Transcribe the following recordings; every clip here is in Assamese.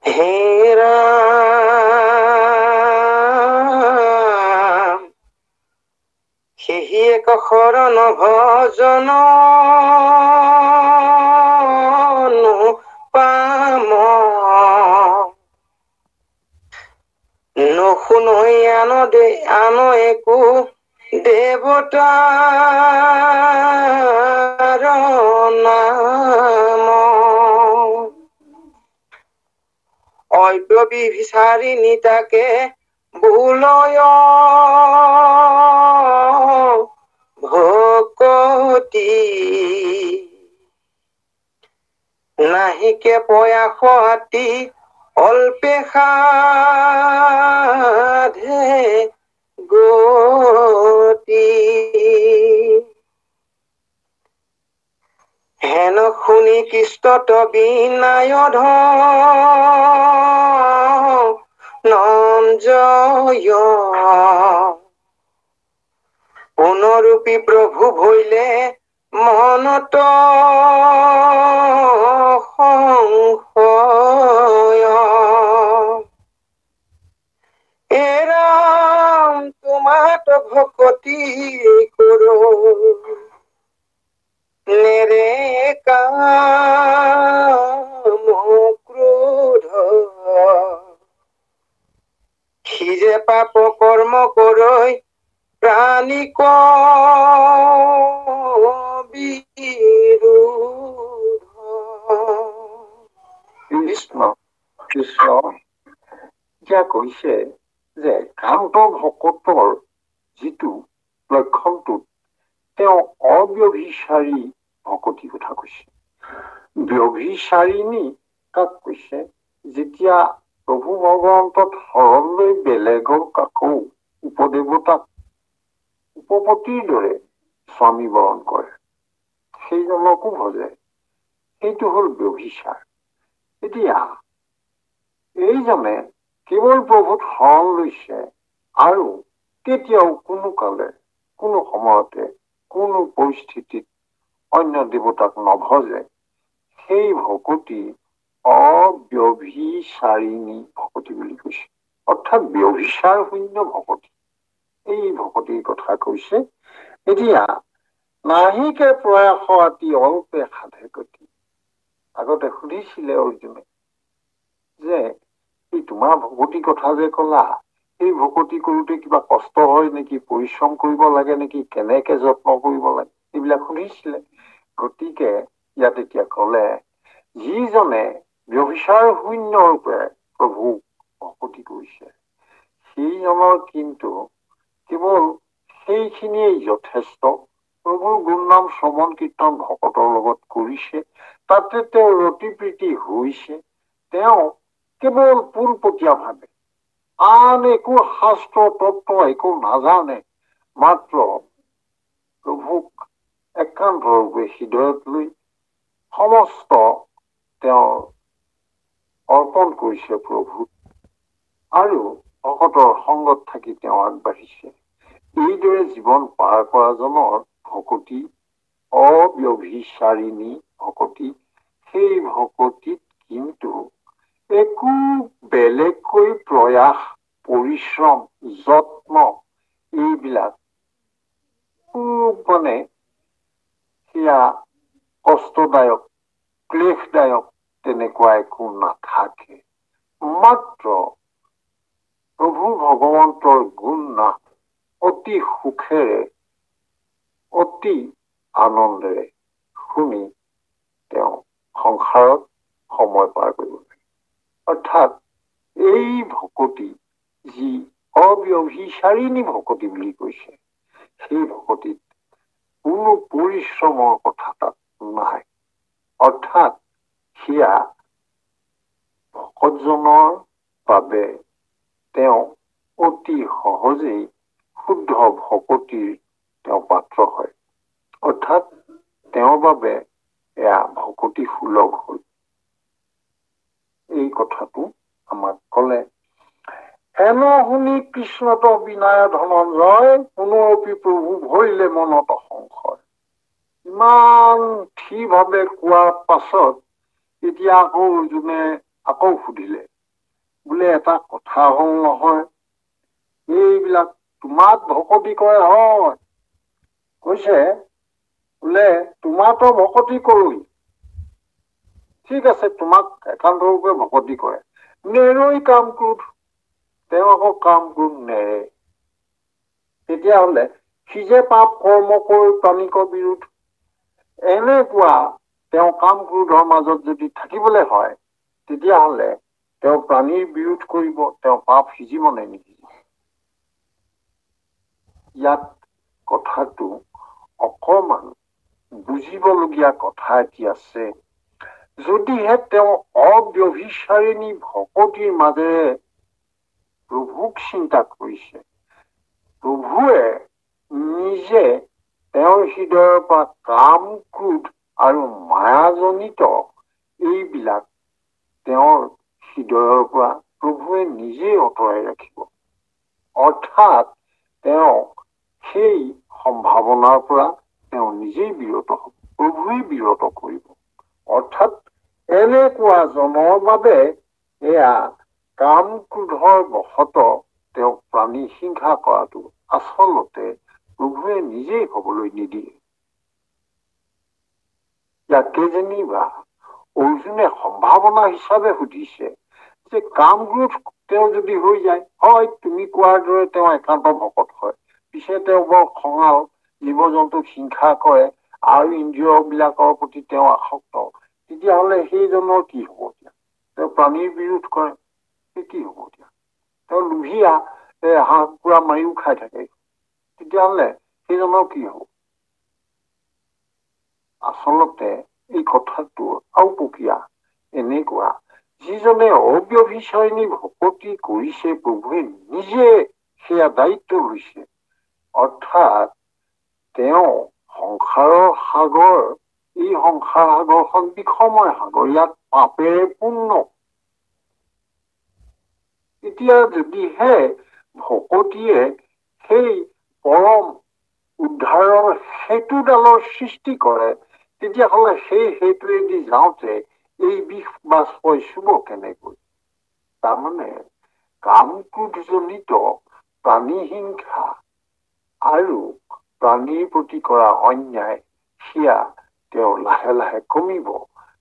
হে ৰাম সেহি এক শৰণ ভজন পাম নুশুনৈ আন একো দেৱতাৰ নাম অব্যভিচাৰিণী তাকে ভুলয় ভকতি নাহিকে প্ৰয়াস আতি অল্পে সাধে গতি হেন শুনি কৃষ্টত বিনায় ধনঞ্জয় পুনৰূপী প্ৰভু ভৈলে মনত সংশয় হে ৰাম তোমাত ভকতি কৰো নেৰে কাম ক্ৰোধ সিজে পাপ কৰ্ম কৰৈ প্ৰাণিক বিৰোধ কৃষ্ণ কৃষ্ণ এতিয়া কৈছে যে কান্ত ভকতৰ যিটো লক্ষণটোত তেওঁ অব্যভিচাৰী ভকতি কথা কৈছে। ব্যভিচাৰিণী কাক কৈছে? যেতিয়া প্ৰভু ভগৱন্তত শৰণ লৈ বেলেগক কাকো উপদেৱতাক উপপতিৰ দৰে স্বামী বৰণ কৰে, সেইজনকো ভজে, সেইটো হল ব্যভিচাৰ। এতিয়া এইজনে কেৱল প্ৰভুত শৰণ লৈছে আৰু তেতিয়াও কোনো কালে কোনো সময়তে কোনো পৰিস্থিতিত অন্য দেৱতাক নভজে, সেই ভকতি অব্যভিচাৰিণী ভকতি বুলি কৈছে, অৰ্থাৎ ব্যভিচাৰ শূন্য ভকতি। এই ভকতিৰ কথা কৈছে। এতিয়া নাহিকে প্ৰয়াস আতি অল্পে সাধে গতি। আগতে সুধিছিলে অৰ্জুনে যে এই তোমাৰ ভকতি কথা যে কলা, এই ভকতি কৰোতে কিবা কষ্ট হয় নেকি, পৰিশ্ৰম কৰিব লাগে নেকি, কেনেকে যত্ন কৰিব লাগে, এইবিলাক সুধিছিলে। গতিকে ইয়াত এতিয়া কলে যিজনে ব্যভিচাৰ শূন্য ৰূপে প্ৰভুক ভকতি কৰিছে, সেইজনৰ কিন্তু কেৱল সেইখিনিয়ে যথেষ্ট। প্ৰভুৰ গুণ নাম শ্ৰৱণ কীৰ্তন ভকতৰ লগত কৰিছে, তাতে তেওঁ ৰতি প্ৰীতি হৈছে, তেওঁ কেৱল পোনপটীয়া ভাৱে আন একো শাস্ত্ৰ তত্ত্ব একো নাজানে, মাত্ৰ প্ৰভুক একান্ত ৰূপে হৃদয়ত লৈ সমস্ত তেওঁ অৰ্পণ কৰিছে প্ৰভুত, আৰু ভকতৰ সংগত থাকি তেওঁ আগবাঢ়িছে। এইদৰে জীৱন পাৰ কৰা জনৰ ভকতি অব্যভিচাৰিণী ভকতি। সেই ভকতিত কিন্তু একো বেলেগকৈ প্ৰয়াস, পৰিশ্ৰম, যত্ন এইবিলাক খুব মানে সেয়া কষ্টদায়ক, ক্লেশদায়ক তেনেকুৱা একো নাথাকে। মাত্ৰ প্ৰভু ভগৱন্তৰ গুণ নাম অতি সুখেৰে অতি আনন্দেৰে শুনি তেওঁ সংসাৰত সময় পাৰ কৰিব লাগে। অৰ্থাৎ এই ভকতি যি অব্যভিচাৰিণী ভকতি বুলি কৈছে, সেই ভকতিত কোনো পৰিশ্ৰমৰ কথা তাত নাই। অৰ্থাৎ সেয়া ভকতজনৰ বাবে তেওঁ অতি সহজেই শুদ্ধ ভকতিৰ তেওঁ পাত্ৰ হয়। অৰ্থাৎ তেওঁৰ বাবে এয়া ভকতি সুলভ হল। এই কথাটো আমাক কলে। হেন শুনি কৃষ্ণত বিনায় ধনঞ্জয় পুনৰপি প্ৰভু ভৰিলে মনত সংশয়। ইমান ঠিভাৱে কোৱাৰ পাছত এতিয়া আকৌ অৰ্জুনে আকৌ সুধিলে বোলে এটা কথা হল নহয়, এইবিলাক তোমাক ভকতি কৰে হয়, কৈছে বোলে তোমাৰতো ভকতি কৰোঁ, ঠিক আছে, তোমাক একান্ত ৰূপে ভকতি কৰে, নেৰৈ কাম ক্ৰোধ, তেওঁ আকৌ কাম ক্ৰোধ নেৰে, তেতিয়াহলে সি যে পাপ কৰ্ম কৰি প্ৰাণিকৰ বিৰোধ, এনেকুৱা তেওঁ কাম ক্ৰোধৰ মাজত যদি থাকিবলৈ হয়, তেতিয়াহলে তেওঁ প্ৰাণীৰ বিৰোধ কৰিব, তেওঁ পাপ সিজিব নে নিসিজিব? ইয়াত কথাটো অকমান বুজিবলগীয়া কথা এটি আছে। যদিহে তেওঁ অব্যভিচাৰিণী ভকতিৰ মাজেৰে প্ৰভুক চিন্তা কৰিছে, প্ৰভুৱে নিজে তেওঁৰ হৃদয়ৰ পৰা কাম ক্ৰোধ আৰু মায়াজনিত এইবিলাক তেওঁৰ হৃদয়ৰ পৰা প্ৰভুৱে নিজেই আঁতৰাই ৰাখিব, অৰ্থাৎ তেওঁ সেই সম্ভাৱনাৰ পৰা তেওঁ নিজেই বিৰত হ'ব, প্ৰভুৱে বিৰত কৰিব। অৰ্থাৎ এনেকুৱা জনৰ বাবে এয়া কাম ক্ৰোধৰ বশত তেওঁক প্ৰাণী হিংসা কৰাটো আচলতে প্ৰভুৱে নিজেই হবলৈ নিদিয়ে। ইয়াকে যেনিবা অৰ্জুনে সম্ভাৱনা হিচাপে সুধিছে যে কাম ক্ৰোধ তেওঁ যদি হৈ যায়, হয় তুমি কোৱাৰ দৰে তেওঁ একান্ত ভকত হয়, পিছে তেওঁ বৰ খঙাল, জীৱ জন্তুক হিংসা কৰে আৰু ইন্দ্ৰিয় বিলাকৰ প্ৰতি তেওঁ আসক্ত, তেতিয়াহলে সেইজনৰ কি হব? এতিয়া তেওঁ প্ৰাণীৰ বিৰোধ কৰে, কি হব? এতিয়া তেওঁ লোভীয়া, হাঁহ কুকুৰা মাৰিও খাই থাকে, তেতিয়াহলে সেইজনৰ কি হব? আচলতে এই কথাটো আওপকীয়া এনেকুৱা, যিজনে অব্যভিচাৰিণী ভকতি কৰিছে, প্ৰভুৱে নিজে সেয়া দায়িত্ব লৈছে, অৰ্থাৎ তেওঁ সংসাৰৰ সাগৰ, এই সংসাৰ সাগৰখন বিষময় সাগৰ, ইয়াত পাপেৰে পূৰ্ণ। এতিয়া যদিহে ভকতিয়ে সেই পৰম উদ্ধাৰৰ সেতুডালৰ সৃষ্টি কৰে, তেতিয়াহলে সেই সেতুৱেদি যাওঁতে এই বিষ বাষ্পই চুব কেনেকৈ? তাৰমানে কাম ক্ৰোধজনিত প্ৰাণী হিংসা আৰু প্ৰাণীৰ প্ৰতি কৰা অন্যায়, সেয়া তেওঁ লাহে লাহে কমিব।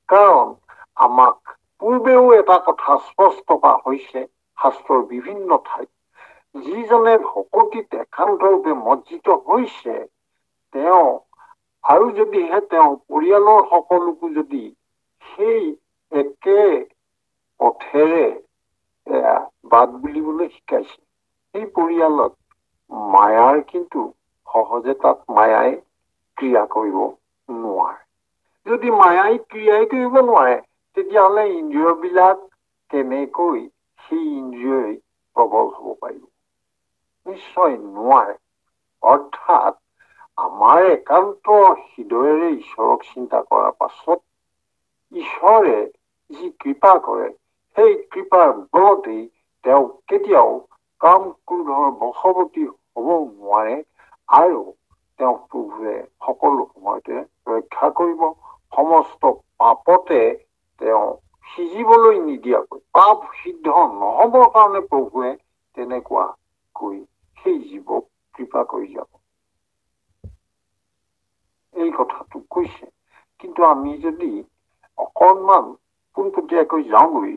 কাৰণ আমাক পূৰ্বেও এটা কথা স্পষ্ট কৰা হৈছে শাস্ত্ৰৰ বিভিন্ন ঠাইত, যিজনে ভকতিত একান্তৰূপে মজ্জিত হৈছে, তেওঁ আৰু যদিহে তেওঁ পৰিয়ালৰ সকলোকো যদি সেই একে পথেৰে বাট বুলিবলৈ শিকাইছে, সেই পৰিয়ালত মায়াৰ কিন্তু সহজে তাত মায়াই ক্ৰিয়া কৰিব নোৱাৰে। যদি মায়াই ক্ৰিয়াই কৰিব নোৱাৰে, তেতিয়াহলে ইন্দ্ৰিয়বিলাক কেনেকৈ সেই ইন্দ্ৰিয়ই প্ৰবল হব পাৰিব? নিশ্চয় নোৱাৰে। অৰ্থাৎ আমাৰ একান্ত হৃদয়েৰে ঈশ্বৰক চিন্তা কৰাৰ পাছত ঈশ্বৰে যি কৃপা কৰে, সেই কৃপাৰ বলতেই তেওঁ কেতিয়াও কাম ক্ৰোধৰ বশৱৰ্তী হব নোৱাৰে, আৰু তেওঁক প্ৰভুৱে সকলো সময়তে ৰক্ষা কৰিব, সমস্ত পাপতে তেওঁ সিজিবলৈ নিদিয়াকৈ, পাপ সিদ্ধ নহবৰ কাৰণে প্ৰভুৱে তেনেকুৱাকৈ সেই জীৱক কৃপা কৰি যাব। এই কথাটো কৈছে। কিন্তু আমি যদি অকণমান পোনপটীয়াকৈ যাওঁগৈ,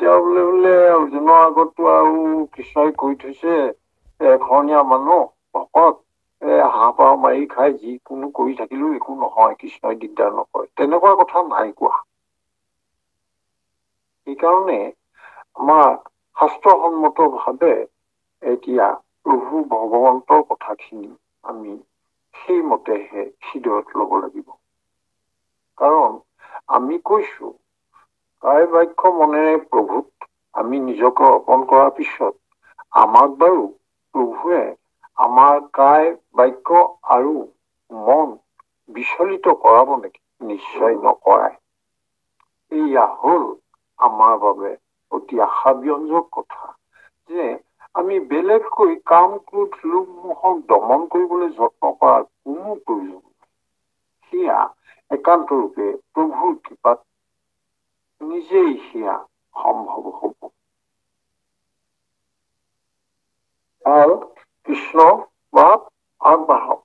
তেওঁ বোলে অৰ্জুনৰ আগতো আৰু কৃষ্ণই কৈ থৈছে, এখনীয়া মানুহ ভকত, হাঁহ পাৰ মাৰি খাই যিকোনো কৰি থাকিলেও একো নহয়, কৃষ্ণই দিগদাৰ নকৰে, তেনেকুৱা কথা নাই কোৱা। সেইকাৰণে আমাৰ শাস্ত্ৰসন্মত ভাৱে এতিয়া প্ৰভু ভগৱন্তৰ কথাখিনি আমি সেইমতেহে হৃদয়ত লব লাগিব। কাৰণ আমি কৈছো, কায় বাক্য মনেৰে প্ৰভুত আমি নিজকে অৰ্পণ কৰাৰ পিছত আমাক বাৰু প্ৰভুৱে আমাৰ কায় বাক্য আৰু মন বিচলিত কৰাব নেকি? নিশ্চয় নকৰায়। এয়া হল আমাৰ বাবে অতি আশাব্যঞ্জক কথা, যে আমি বেলেগকৈ কাম ক্ৰোধ লোভ মোহক দমন কৰিবলৈ যত্ন কৰাৰ কোনো প্ৰয়োজন নাই। সেয়া একান্ত ৰূপে প্ৰভুৰ কৃপাত নিজেই সেয়া সম্ভৱ হব। ভাল কৃষ্ণ মাত আগবাঢ়ক।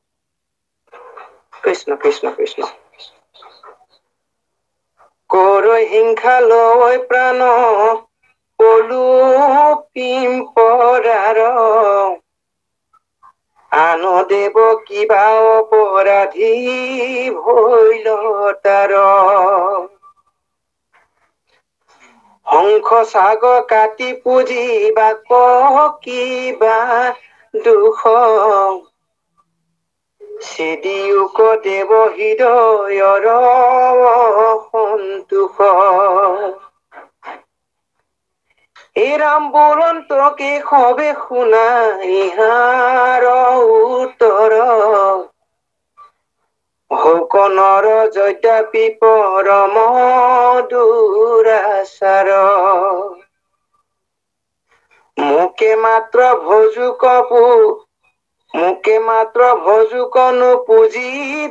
কৃষ্ণ কৃষ্ণ কৃষ্ণ। কৰৈ হিংসা লৈ প্ৰাণ পলু পিম্পৰাৰ, আন দেৱ কিবা অপৰাধী ভৈল তাৰ। শংখ চাগ কাটি পুজিবাক কিবা দুখ, চিদিয়োক দেৱ হৃদয়ৰ সন্তোষ। এই ৰাম বুৰন্ত কেশৱে শুনা ইহাৰ উত্তৰ, শোকনৰ যদ্যপি পৰম দুৰাচাৰ। মোকে মাত্ৰ ভজুকনো পুজি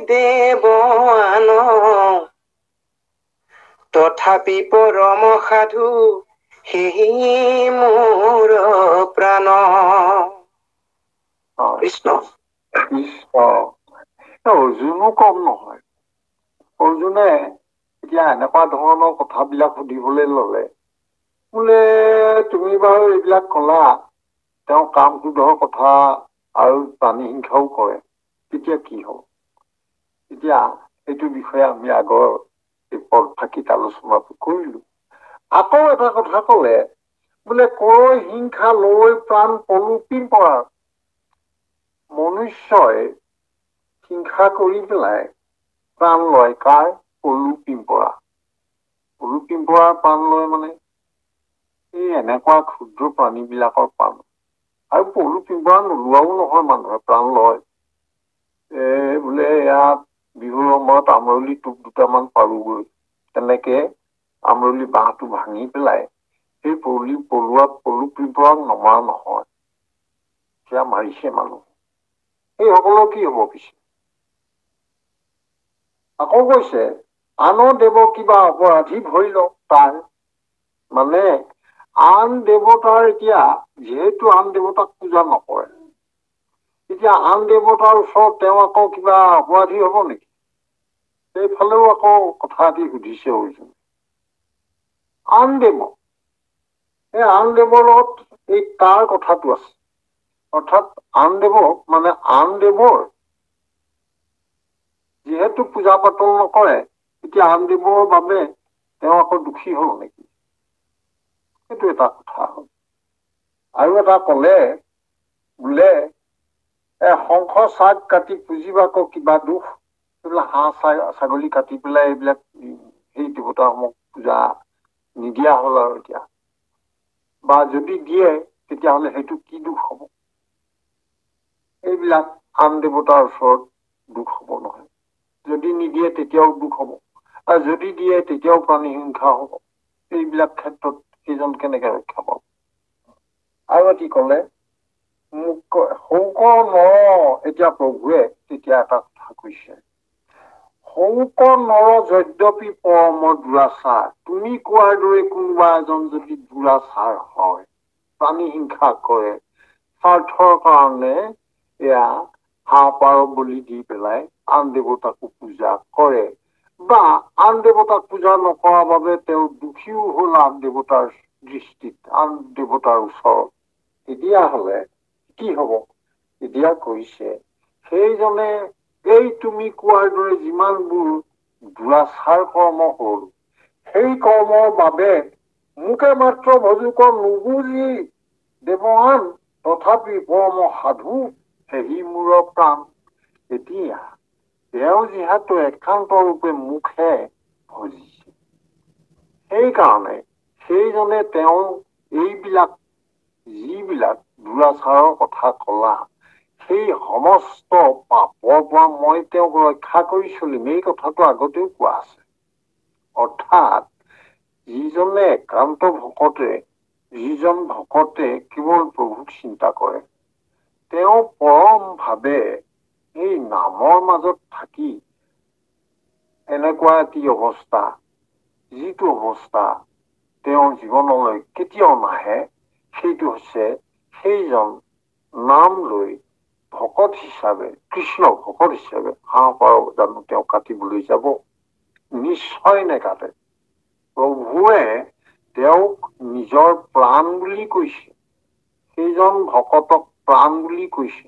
দেৱ আন, তথাপি পৰম সাধু সেই মোৰ প্ৰাণ। কৃষ্ণ কৃষ্ণ। অৰ্জুনো কম নহয়। অৰ্জুনে এতিয়া এনেকুৱা ধৰণৰ কথাবিলাক সুধিবলৈ ললে, বোলে তুমি বাৰু এইবিলাক কলা, তেওঁ কাম ক্ৰোধৰ কথা আৰু প্ৰাণী হিংসাও কৰে, তেতিয়া কি হব? এতিয়া এইটো বিষয়ে আমি আগৰ ফাঁকিত আলোচনা কৰিলো। আকৌ এটা কথা কলে, বোলে কৰৈ হিংসা লৈ প্ৰাণ পলু পিম্পৰাৰ। মনুষ্যই হিংসা কৰি পেলাই প্ৰাণ লয় কাৰ? পলু পিম্পৰা। পলু পিম্পৰাৰ প্ৰাণ লয় মানে এই এনেকুৱা ক্ষুদ্ৰ প্ৰাণী বিলাকৰ প্ৰাণ। আৰু পলু পিম্পৰা নোলোৱাও নহয়, মানুহে প্ৰাণ লয়। বোলে ইয়াত বিহুৰ সময়ত আমৰলি টোপ দুটামান পাৰোগৈ, তেনেকে আমৰলি বাঁহটো ভাঙি পেলাই সেই পলু পিম্পৰাক নমৰা নহয়, সেয়া মাৰিছে মানুহ। সেইসকলৰ কি হব পিছে? আকৌ কৈছে, আন দেৱ কিবা অপৰাধী ভৈল তাৰ। মানে আন দেৱতাৰ, এতিয়া যিহেতু আন দেৱতাক পূজা নকৰে, এতিয়া আন দেৱতাৰ ওচৰত তেওঁ আকৌ কিবা অপৰাধী হব নেকি? সেইফালেও আকৌ কথা এটি সুধিছে অৰ্জুনে। আন দেৱ, এই আন দেৱৰ লগত এই তাৰ কথাটো আছে। অৰ্থাৎ আন দেৱক মানে আন দেৱৰ যিহেতু পূজা পাতল নকৰে, এতিয়া আন দেৱৰ বাবে তেওঁ আকৌ দোষী হল নেকি? সেইটো এটা কথা হল। আৰু এটা কলে, বোলে শংখ চাগ কাটি পুজিবাক কিবা দুখ। হাঁহ ছাগলী কাটি পেলাই এইবিলাক সেই দেৱতাসমূহ পূজা নিদিয়া হল আৰু এতিয়া, বা যদি দিয়ে তেতিয়াহলে সেইটো কি দুখ হব? এইবিলাক আন দেৱতাৰ ওচৰত দুখ হব নহয়। যদি নিদিয়ে তেতিয়াও দুখ হব, আৰু যদি দিয়ে তেতিয়াও প্ৰাণী হিংসা হব। এইবিলাক ক্ষেত্ৰত সেইজন কেনেকে ৰক্ষা পাব? আৰু এটি কলে, শৌক নৰ, এতিয়া প্ৰভুৱে তেতিয়া এটা কথা কৈছে, শৌক নৰ যদ্যপি পৰম দুৰাচাৰ। তুমি কোৱাৰ দৰে কোনোবা এজন যদি দুৰাচাৰ হয়, প্ৰাণী হিংসা কৰে, স্বাৰ্থৰ কাৰণে এয়া হাঁহ পাৰ বলি দি পেলাই আন দেৱতাকো পূজা কৰে, বা আন দেৱতাক পূজা নকৰাৰ বাবে তেওঁ দুখীও হল আন দেৱতাৰ দৃষ্টিত, আন দেৱতাৰ ওচৰত, তেতিয়াহলে কি হব? এতিয়া কৈছে, সেইজনে এই তুমি কোৱাৰ দৰে যিমানবোৰ দুৰাচাৰ কৰ্ম হল, সেই কৰ্মৰ বাবে মোকে মাত্ৰ ভজুক নুবুজি দেৱান, তথাপি পৰম সাধু সেহি মোৰ প্ৰাণ। এতিয়া তেওঁ যিহেতু একান্ত ৰূপে মুখে ভজিছে, সেইকাৰণে সেইজনে তেওঁ এইবিলাক যিবিলাক দুৰাচাৰৰ কথা কলা, সেই সমস্ত পাপৰ পৰা মই তেওঁক ৰক্ষা কৰি চলিম, এই কথাটো আগতেও কোৱা আছে। অৰ্থাৎ যিজনে একান্ত ভকতে, যিজন ভকতে কেৱল প্ৰভুক চিন্তা কৰে, তেওঁ পৰম ভাৱে এই নামৰ মাজত থাকি এনেকুৱা এটি অৱস্থা, যিটো অৱস্থা তেওঁৰ জীৱনলৈ কেতিয়াও নাহে, সেইটো হৈছে সেইজন নাম লৈ ভকত হিচাপে, কৃষ্ণ ভকত হিচাপে হাঁহ পাৰ জানো তেওঁ কাটিবলৈ যাব? নিশ্চয় নেকাটে। প্ৰভুৱে তেওঁক নিজৰ প্ৰাণ বুলি কৈছে, সেইজন ভকতক প্ৰাণ বুলি কৈছে।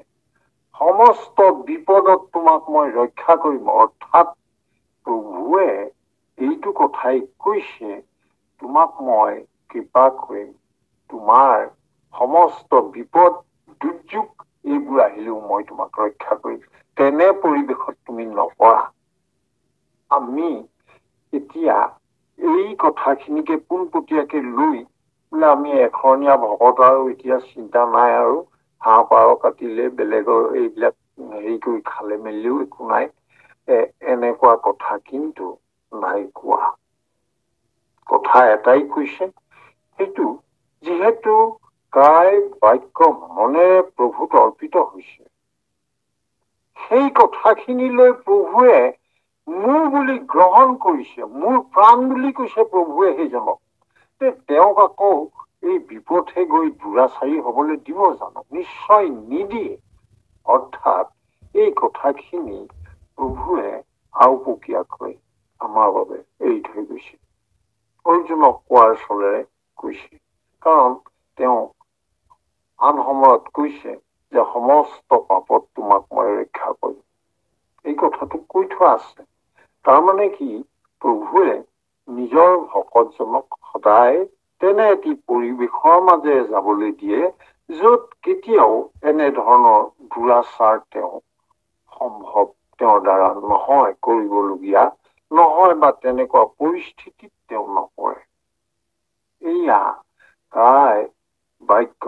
সমস্ত বিপদত তোমাক মই ৰক্ষা কৰিম, অৰ্থাৎ প্ৰভুৱে এইটো কথাই কৈছে, তোমাক মই কৃপা কৰিম, তোমাৰ সমস্ত বিপদ দুৰ্যোগ এইবোৰ আহিলেও মই তোমাক ৰক্ষা কৰিম। তেনে পৰিৱেশত তুমি নপৰা। আমি এতিয়া এই কথাখিনিকে পোনপটীয়াকে লৈ বোলে আমি এখনীয়া ভকত আৰু এতিয়া চিন্তা নাই আৰু হাঁহ পাৰ কাটিলে বেলেগৰ এইবিলাক হেৰি কৰি খালে মেলিলেও একো নাই, এনেকুৱা কথা কিন্তু নাই কোৱা। কথা এটাই কৈছে, সেইটো যিহেতু কায় বাক্য মনেৰে প্ৰভুত অৰ্পিত হৈছে, সেই কথাখিনিলৈ প্ৰভুৱে মোৰ বুলি গ্ৰহণ কৰিছে, মোৰ প্ৰাণ বুলি কৈছে প্ৰভুৱে সেইজনক। তেওঁক আকৌ এই বিপথে গৈ দুৰাচাৰী হবলৈ দিব জানো? নিশ্চয় নিদিয়ে। অৰ্থাৎ এই কথাখিনি প্ৰভুৱে আওপকীয়াকৈ আমাৰ বাবে এৰি থৈ গৈছে, অৰ্জুনক কোৱাৰ চলেৰে কৈছে। কাৰণ তেওঁ আন সময়ত কৈছে যে সমস্ত পাপত তোমাক মই ৰক্ষা কৰিম, এই কথাটো কৈ থোৱা আছে। তাৰমানে কি, প্ৰভুৱে নিজৰ ভকতজনক সদায় তেনে এটি পৰিৱেশৰ মাজেৰে যাবলৈ দিয়ে য'ত কেতিয়াও এনেধৰণৰ দুৰাচাৰ তেওঁ সম্ভৱ তেওঁৰ দ্বাৰা নহয়, কৰিবলগীয়া নহয়, বা তেনেকুৱা পৰিস্থিতিত তেওঁ নপৰে। এয়া কায় বাক্য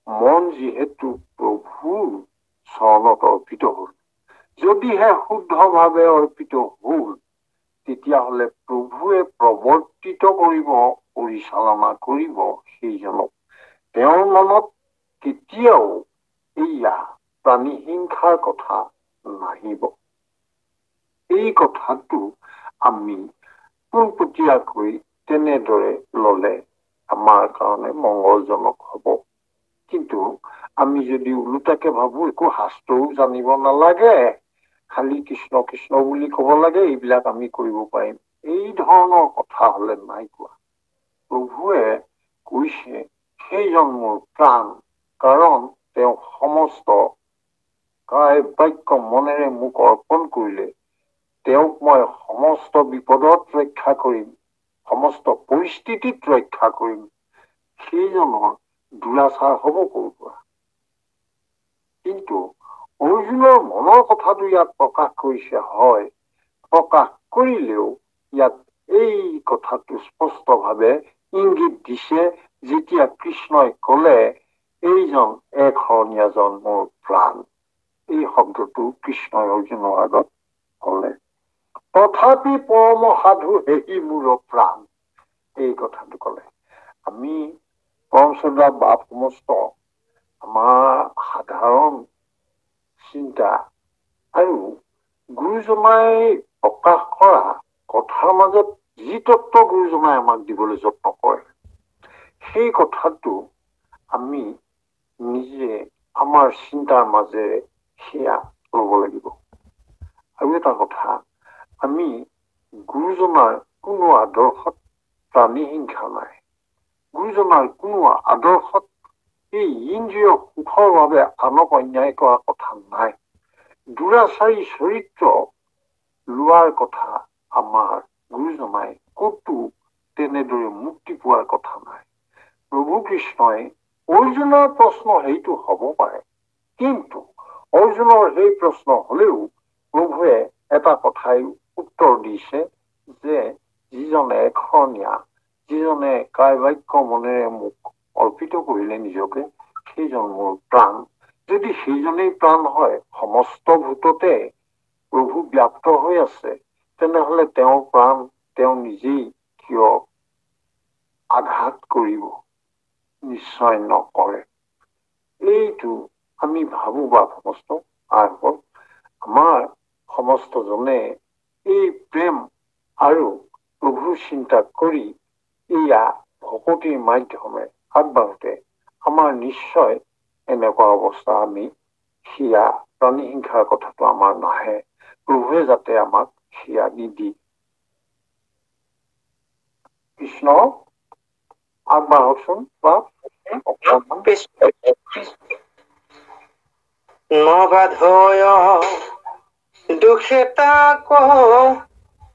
মন যিহেতু প্ৰভুৰ চৰণত অৰ্পিত হল, যদিহে শুদ্ধভাৱে অৰ্পিত হল, তেতিয়াহলে প্ৰভুৱে প্ৰৱৰ্তিত কৰিব, পৰিচালনা কৰিব সেইজনক। তেওঁৰ মনত কেতিয়াও এয়া প্ৰাণী হিংসাৰ কথা নাহিব। এই কথাটো আমি পোনপটীয়াকৈ তেনেদৰে ললে আমাৰ কাৰণে মংগলজনক হব। কিন্তু আমি যদি ওলোটাকে ভাবো একো শাস্ত্ৰও জানিব নালাগে, খালি কৃষ্ণ কৃষ্ণ বুলি কব লাগে, এইবিলাক আমি কৰিব পাৰিম, এই ধৰণৰ কথা হলে নাই কোৱা। প্ৰভুৱে কৈছে সেইজন মোৰ প্ৰাণ, কাৰণ তেওঁ সমস্ত কায় বাক্য মনেৰে মোক অৰ্পণ কৰিলে। তেওঁক মই সমস্ত বিপদত ৰক্ষা কৰিম, সমস্ত পৰিস্থিতিত ৰক্ষা কৰিম। সেইজনৰ দুৰাচাৰ হব ক'ৰ পৰা? কিন্তু অৰ্জুনৰ মনৰ কথাটো ইয়াত প্ৰকাশ কৰিছে, হয়, প্ৰকাশ কৰিলেও ইয়াত এই কথাটো স্পষ্টভাৱে ইংগিত দিছে, যেতিয়া কৃষ্ণই কলে এইজন এশৰণীয়াজন মোৰ প্ৰাণ, এই শব্দটো কৃষ্ণই অৰ্জুনৰ আগত কলে। তথাপি পৰম সাধু হেহি মোৰ প্ৰাণ, এই কথাটো কলে। আমি পৰম শ্ৰদ্ধা বাপ সমস্ত আমাৰ সাধাৰণ চিন্তা আৰু গুৰুজনাই প্ৰকাশ কৰা কথাৰ মাজত যি তত্ত্ব গুৰুজনাই আমাক দিবলৈ যত্ন কৰে, সেই কথাটো আমি নিজে আমাৰ চিন্তাৰ মাজেৰে সেয়া লব লাগিব। আৰু এটা কথা, আমি গুৰুজনাৰ কোনো আদৰ্শত প্ৰাণী হিংসা নাই, গুৰুজনাৰ কোনো আদৰ্শত এই ইন্দ্ৰিয় সুখৰ বাবে আনক অন্যায় কৰা কথা নাই, দুৰাচাৰী চৰিত্ৰ লোৱাৰ কথা আমাৰ গুৰুজনাই কতো তেনেদৰে মুক্তি পোৱাৰ কথা নাই। প্ৰভু কৃষ্ণই অৰ্জুনৰ প্ৰশ্ন সেইটো হব পাৰে, কিন্তু অৰ্জুনৰ সেই প্ৰশ্ন হলেও প্ৰভুৱে এটা কথাই উত্তৰ দিছে যে যিজনে এশৰণীয়া, যিজনে কায় বাক্য মনেৰে মোক অৰ্পিত কৰিলে নিজকে, সেইজন মোৰ প্ৰাণ। যদি সেইজনেই প্ৰাণ হয়, সমস্ত ভূততে প্ৰভু ব্যাপ্ত হৈ আছে, তেনেহলে তেওঁৰ প্ৰাণ তেওঁ নিজেই কিয় আঘাত কৰিব? নিশ্চয় নকৰে। এইটো আমি ভাবো বা সমস্ত আইসকল, আমাৰ সমস্তজনে এই প্ৰেম আৰু প্ৰভু চিন্তা কৰি এয়া ভকতিৰ মাধ্যমে আগবাঢ়োতে আমাৰ নিশ্চয় এনেকুৱা অৱস্থা আমি সেয়া প্ৰাণী হিংসাৰ কথাটো আমাৰ নাহে। প্ৰভুৱে যাতে আমাক সেয়া নিদি। কৃষ্ণ আগবাঢ়কচোন বা অকণমান। নবাধয় দুখে তাক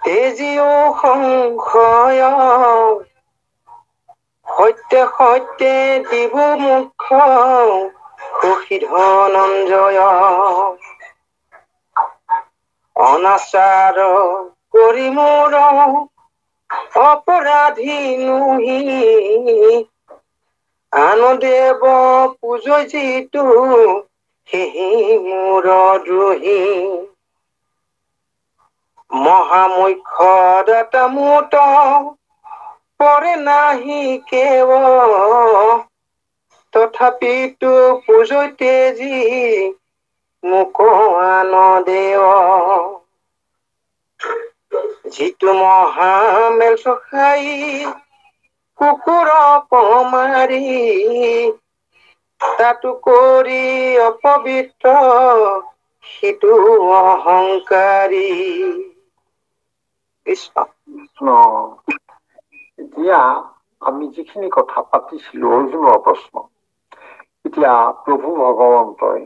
তেজিও সংশয় সত্যে সত্যে দিব মুখ্য সুখী ধনঞ্জয় অনাচাৰ কৰি মোৰ অপৰাধী নুহি আন দেৱ পূজয় যিটো সেহি মোৰ দ্ৰোহী মহামুখ্য দাতা মুত পৰে নাহি কেৱ তথাপিতো পূজয় তেজি মোক আন দেৱ যিটো মহামেল চখাই কুকুৰ মাৰি তাতো কৰি অপবিত্ৰ সিটো অহংকাৰী। কৃষ্ণ এতিয়া আমি যিখিনি কথা পাতিছিলো অৰ্জুনৰ প্ৰশ্ন, এতিয়া প্ৰভু ভগৱন্তই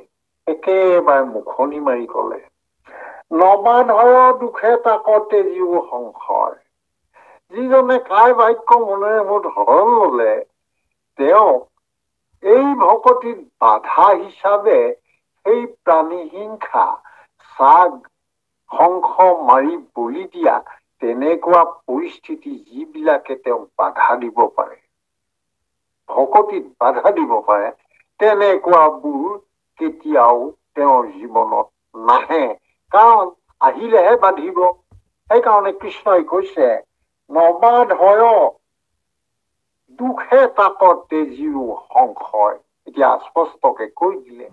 একেবাৰে মুখনি মাৰি কলে, নবাধৰ দুখে তাক তেজিও সংশয়। যিজনে কাই বাক্য মনেৰে মোৰ ধৰণ ললে, তেওঁক এই ভকতিত বাধা হিচাপে সেই প্ৰাণী হিংসা চাগ সংশ মাৰি বলি দিয়া তেনেকুৱা পৰিস্থিতি যিবিলাকে তেওঁক বাধা দিব পাৰে, ভকতিত বাধা দিব পাৰে, তেনেকুৱাবোৰ কেতিয়াও তেওঁৰ জীৱনত নাহে। কাৰণ আহিলেহে বাধিব। সেইকাৰণে কৃষ্ণই কৈছে, নবাধয় দুখে তাকত তেজিও সংশয়। এতিয়া স্পষ্টকে কৈ দিলে,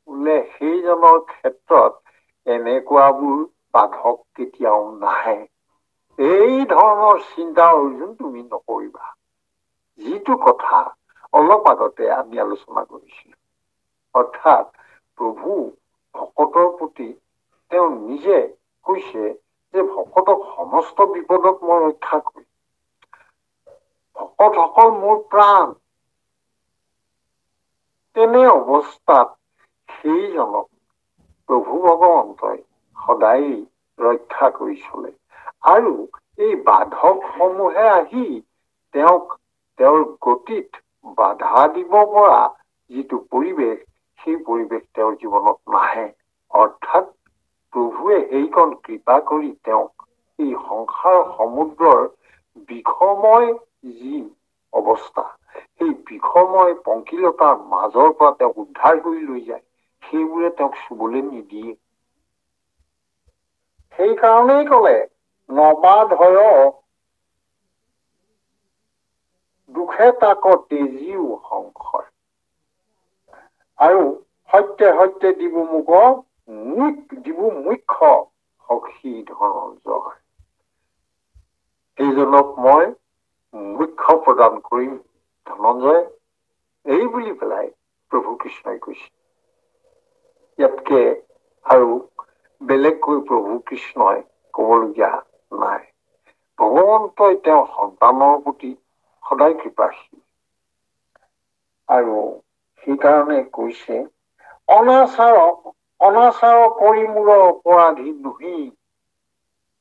বোলে সেইজনৰ ক্ষেত্ৰত এনেকুৱাবোৰ বাধক কেতিয়াও নাহে। এই ধৰণৰ চিন্তা অৰ্জুন তুমি নকৰিবা। যিটো কথা অলপ আগতে আমি আলোচনা কৰিছিলো, অৰ্থাৎ প্ৰভু ভকতৰ প্ৰতি তেওঁ নিজে কৈছে যে ভকতক সমস্ত বিপদত মই ৰক্ষা কৰিম, ভকতসকল মোৰ প্ৰাণ। তেনে অৱস্থাত সেইজনক প্ৰভু ভগৱন্তই সদায় ৰক্ষা কৰি চলে। আৰু এই বাধক সমূহে আহি তেওঁক তেওঁৰ গতিত বাধা দিব পৰা যিটো পৰিৱেশ, সেই পৰিৱেশ তেওঁৰ জীৱনত নাহে। অৰ্থাৎ প্ৰভুৱে এইকণ কৃপা কৰি তেওঁক এই সংসাৰ সমুদ্ৰৰ বিষময় যি অৱস্থা, সেই বিষময় পংকিলতাৰ মাজৰ পৰা তেওঁক উদ্ধাৰ কৰি লৈ যায়, সেইবোৰে তেওঁক চুবলৈ নিদিয়ে। সেইকাৰণেই কলে, নবাধয় দুখে তাক তেজিও সংশয়। আৰু সত্যে সত্যে দিব মোক মুখ্য সখী ধনঞ্জয়। সেইজনক মই মুখ্য প্ৰদান কৰিম ধনঞ্জয়। এই বুলি পেলাই প্ৰভু কৃষ্ণই কৈছে। ইয়াতকে আৰু বেলেগকৈ প্ৰভু কৃষ্ণই কবলগীয়া নাই। ভগৱন্তই তেওঁৰ সন্তানৰ প্ৰতি সদায় কৃপাশীল। আৰু সেইকাৰণে কৈছে, অনাচাৰ কৰি মোৰ অপৰাধী নুহি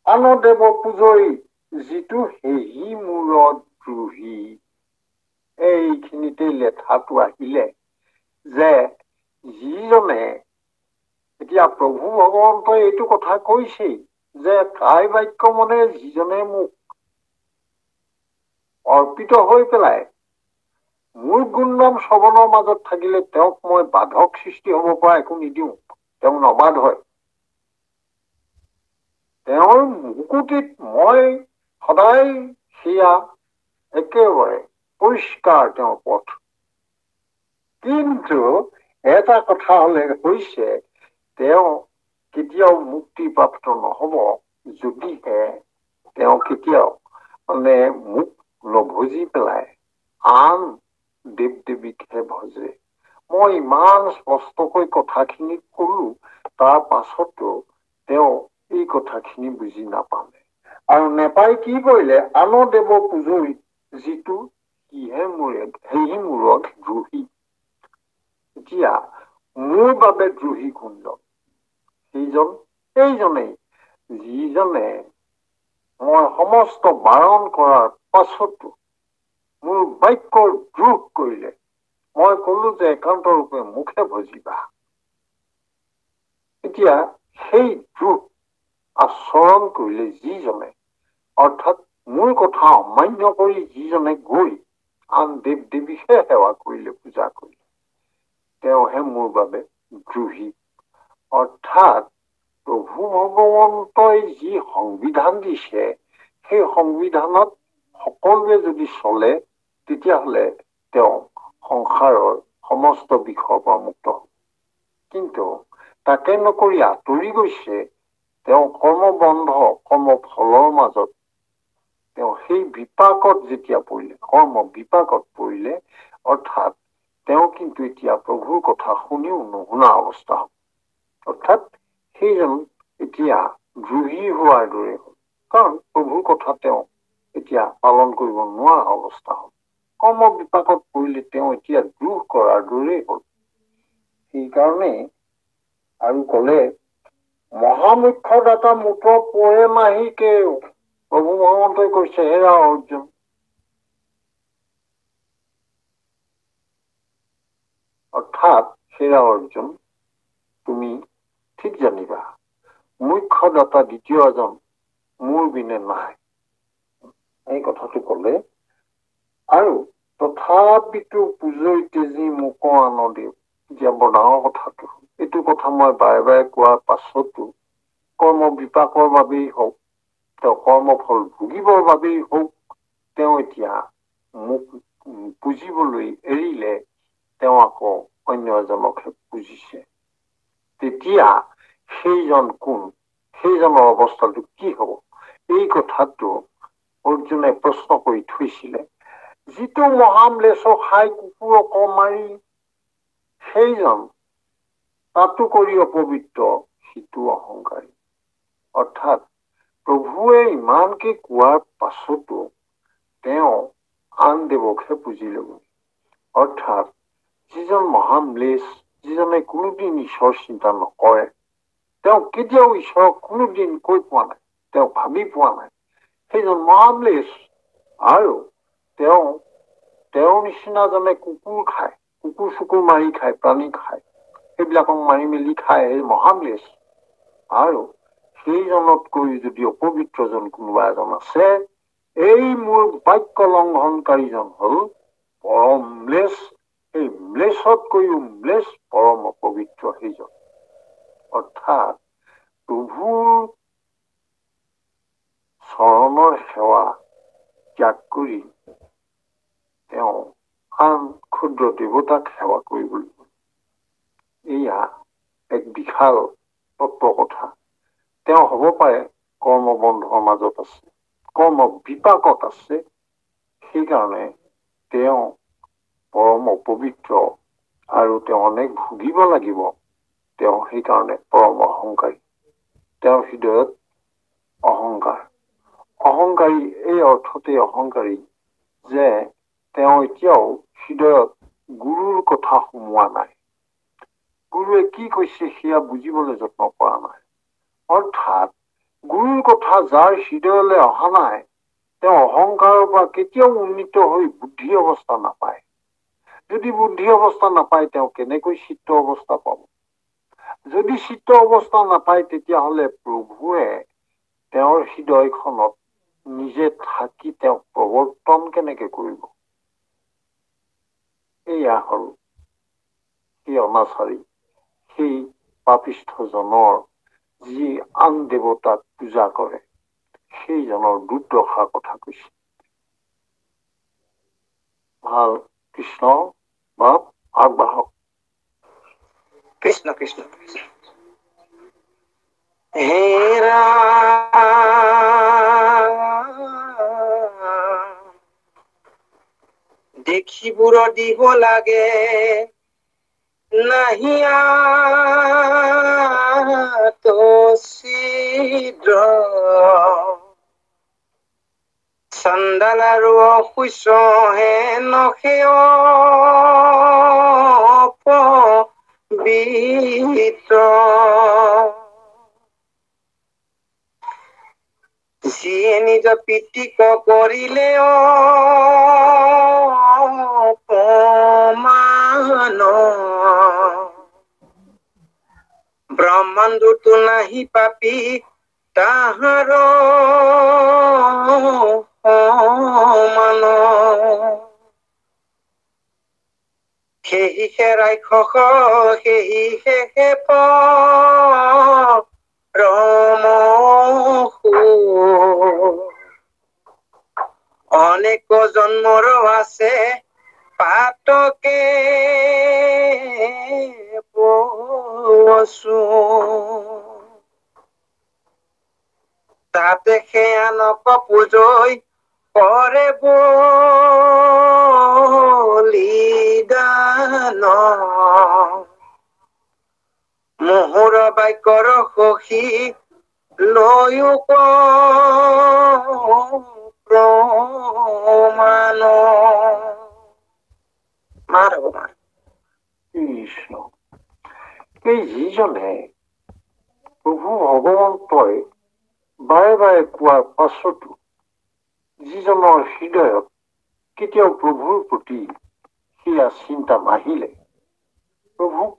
আন দেৱ পূজৰি যিটো সেহি মোৰ দ্ৰোহী। এইখিনিতে লেঠাটো আহিলে যে যিজনে, এতিয়া প্ৰভু ভগৱন্তই এইটো কথা কৈছেই যে কাই বাক্য মনে যিজনে মোক অৰ্পিত হৈ পেলাই মোৰ গুণনাম শ্ৰৱণৰ মাজত থাকিলে তেওঁক মই বাধক সৃষ্টি হব পৰা একো নিদিওঁ। তেওঁ নবাধ হয়। তেওঁৰ মুকুটিত মই সদায় সেয়া একেবাৰে পৰিষ্কাৰ তেওঁৰ পথ। কিন্তু এটা কথা হলে হৈছে, তেওঁ কেতিয়াও মুক্তিপ্ৰাপ্ত নহব যদিহে তেওঁ কেতিয়াও মোক নভজি পেলাই আন দেৱ দেৱীকহে ভজে। মই ইমান স্পষ্টকৈ কথাখিনি কলো, তাৰ পাছতো তেওঁ এই কথাখিনি বুজি নাপালে। আৰু নেপাই কি কৰিলে, আন দেৱ পূজৰিত যিটো সিহে সেহি মূৰত দ্ৰোহী। এতিয়া মোৰ বাবে দ্ৰোহী কোনজন? সেইজনেই যিজনে মই সমস্ত বাৰণ কৰাৰ পাছতো মোৰ বাক্যৰ দ্ৰোহ কৰিলে। মই কলো যে একান্ত ৰূপে মুখে ভজিবা। এতিয়া সেই দ্ৰোহ আচৰণ কৰিলে যিজনে, অৰ্থাৎ মোৰ কথা অমান্য কৰি যিজনে গৈ আন দেৱ দেৱীকহে সেৱা কৰিলে, পূজা কৰিলে, তেওঁহে মোৰ বাবে দ্ৰোহী। অৰ্থাৎ প্ৰভু ভগৱন্তই যি সংবিধান দিছে, সেই সংবিধানত সকলোৱে যদি চলে, তেতিয়াহ'লে তেওঁ সংসাৰৰ সমস্ত বিষয়ৰ পৰা মুক্ত হ'ব। কিন্তু তাকে নকৰি আঁতৰি গৈছে, তেওঁ কৰ্মবন্ধ কৰ্মফলৰ মাজত তেওঁ সেই বিপাকত যেতিয়া পৰিলে, কৰ্ম বিপাকত পৰিলে, অৰ্থাৎ তেওঁ কিন্তু এতিয়া প্ৰভুৰ কথা শুনিও নুশুনা অৱস্থা হ'ব। অৰ্থাৎ সেইজন এতিয়া দ্ৰোহী হোৱাৰ দৰে হ'ল, কাৰণ প্ৰভুৰ কথা তেওঁ এতিয়া পালন কৰিব নোৱাৰা অৱস্থা হ'ল। কৰ্ম বিপাকত পৰিলে তেওঁ এতিয়া দ্ৰোহ কৰাৰ দৰেই হ'ল। সেইকাৰণে আৰু কলে, মহামুখ্য দাতা মুঠ পৰে মাহিকে। প্ৰভু ভগৱন্তই কৈছে, হেৰা অৰ্জুন, অৰ্থাৎ হেৰা অৰ্জুন, তুমি ঠিক জানিবা, মুখ্য দাতা দ্বিতীয় এজন মোৰ বিনে নাই। এই কথাটো কলে। আৰু তথাপিতো পূজৰিতে যি মোক আনদেৱ, এতিয়া বৰ ডাঙৰ কথাটো, এইটো কথা মই বাৰে বাৰে কোৱাৰ পাছতো কৰ্ম বিপাকৰ বাবেই হওক, তেওঁ কৰ্মফল ভুগিবৰ বাবেই হওক, তেওঁ এতিয়া মোক পুজিবলৈ এৰিলে, তেওঁ আকৌ অন্য এজনকহে পুজিছে। তেতিয়া সেইজন কোন, সেইজনৰ অৱস্থাটো কি হব? এই কথাটো অৰ্জুনে প্ৰশ্ন কৰি থৈছিলে। যিটো মহাম্লেশ খাই কুকুৰক মাৰি, সেইজন তাতো কৰি অপবিত্ৰ, সিটো অহংকাৰী। অৰ্থাৎ প্ৰভুৱে ইমানকে কোৱাৰ পাছতো তেওঁ আন দেৱকহে পুজি ল'ব। অৰ্থাৎ যিজন মহাম্লেশ, যিজনে কোনোদিন ঈশ্বৰ চিন্তা নকৰে, তেওঁ কেতিয়াও ঈশ্বৰক কোনোদিন কৈ পোৱা নাই, তেওঁ ভাবি পোৱা নাই, সেইজন মহাম্লেশ। আৰু তেওঁৰ নিচিনাজনে কুকুৰ খায়, কুকুৰ চুকুৰ মাৰি খায়, প্ৰাণী খায়, সেইবিলাকক মাৰি মেলি খায়, সেই মহাম্লেশ। আৰু সেইজনতকৈ যদি অপবিত্ৰজন কোনোবা এজন আছে, এই মোৰ বাক্য লংঘনকাৰীজন হল পৰম ম্লেশ। এই ম্লেশতকৈও ম্লেশ, পৰম অপবিত্ৰ সেইজন। অৰ্থাৎ প্ৰভুৰ চৰণৰ সেৱা ত্যাগ কৰি তেওঁ আন ক্ষুদ্ৰ দেৱতাক সেৱা কৰিবলৈ গল। এয়া এক বিশাল তত্ব কথা। তেওঁ হব পাৰে কৰ্মবন্ধৰ মাজত আছে, কৰ্ম বিপাকত আছে, সেইকাৰণে তেওঁ পৰম অপবিত্ৰ আৰু তেওঁ অনেক ভুগিব লাগিব। তেওঁ সেইকাৰণে পৰম অহংকাৰী। তেওঁৰ হৃদয়ত অহংকাৰ। অহংকাৰী এই অৰ্থতে অহংকাৰী যে তেওঁ এতিয়াও হৃদয়ত গুৰুৰ কথা সোমোৱা নাই। গুৰুৱে কি কৈছে সেয়া বুজিবলৈ যত্ন কৰা নাই। অৰ্থাৎ গুৰুৰ কথা যাৰ হৃদয়লৈ অহা নাই, তেওঁ অহংকাৰৰ পৰা কেতিয়াও উন্নীত হৈ বুদ্ধি অৱস্থা নাপায়। যদি বুদ্ধি অৱস্থা নাপায়, তেওঁ কেনেকৈ চিত্ত অৱস্থা পাব? যদি চিত্ত অৱস্থা নাপায়, তেতিয়াহলে প্ৰভুৱে তেওঁৰ হৃদয়খনত নিজে থাকি তেওঁক প্ৰৱৰ্তন কেনেকে কৰিব? এয়া হল সেই অনাচাৰী, সেই পাপিষ্ঠজনৰ যি আন দেৱতাক পূজা কৰে, সেইজনৰ দুৰ্দশাৰ কথা কৈছে। ভাল, কৃষ্ণ বাপ আগবাঢ়ক। কৃষ্ণ কৃষ্ণ কৃষ্ণ। হে ৰাম, দেখিবোৰ দিব লাগে নাহিয়া তো ছিদ্ৰ চণ্ডাল আৰু শস্যহে নখেয় পবিত্ৰ যিয়ে নিজ পিতৃক কৰিলে অপমান ব্ৰহ্মাণ্ডতো নাহি পাপি তাহাৰ সমান সেহিহে ৰাক্ষস সেহিহে ৰমসু অনেক জন্মৰ আছে পাতকে পশু তাতে সেয়ানক পূজৈ কৰে বলিদান মোহৰ বাক্যৰ সখী লৈও প্ৰমাণ মাৰ হ'ব মাৰ কৃষ্ণ এই যিজনে প্ৰভু ভগৱন্তই বাৰে বাৰে কোৱাৰ পাছতো যিজনৰ হৃদয়ত কেতিয়াও প্ৰভুৰ প্ৰতি সেয়া চিন্তা নাহিলে, প্ৰভুক